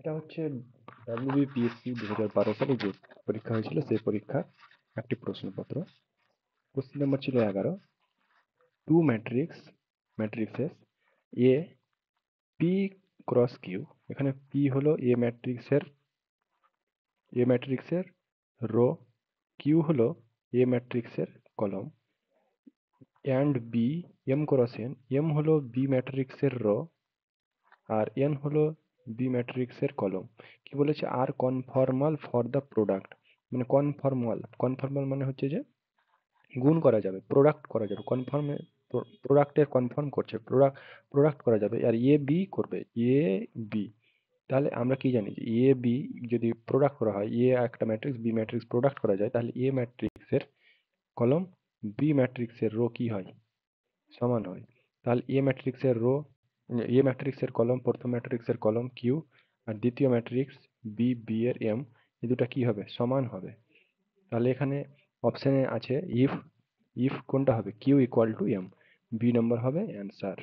এটা হচ্ছে WBPSC 2012 সালে যে পরীক্ষা হয়েছিল সেই পরীক্ষার একটি প্রশ্নপত্র। কোশ্চেন নাম্বার ছিল 11। Two matrices A P cross Q. এখানে পি হলো এ ম্যাট্রিক্সের রো, কিউ হলো এ ম্যাট্রিক্সের column, and B M cross N, M হলো বি ম্যাট্রিক্সের রো আর এন হলো বি ম্যাট্রিক্সের কলম। কি বলেছে? আর কনফর্মাল ফর দ্য প্রোডাক্ট, মানে কনফর্মাল মানে হচ্ছে যে গুণ করা যাবে, প্রোডাক্ট করা যাবে, প্রোডাক্টের কনফার্ম করছে, প্রোডাক্ট করা যাবে। আর এ বি করবে, এ বি। তাহলে আমরা কি জানি যে এ বি যদি প্রোডাক্ট করা হয়, এ একটা ম্যাট্রিক্স বি ম্যাট্রিক্স প্রোডাক্ট করা যায়, তাহলে এ ম্যাট্রিক্সের কলম বি ম্যাট্রিক্সের রো কি হয়? সমান হয়। তাহলে এ ম্যাট্রিক্সের কলম প্রথম ম্যাট্রিক্সের কলম কিউ, আর দ্বিতীয় ম্যাট্রিক্স বি এর এম, এই দুটা কি হবে? সমান হবে। তাহলে এখানে অপশনে আছে ইফ কোনটা হবে? Q equal to M, B number হবে অ্যান্সার।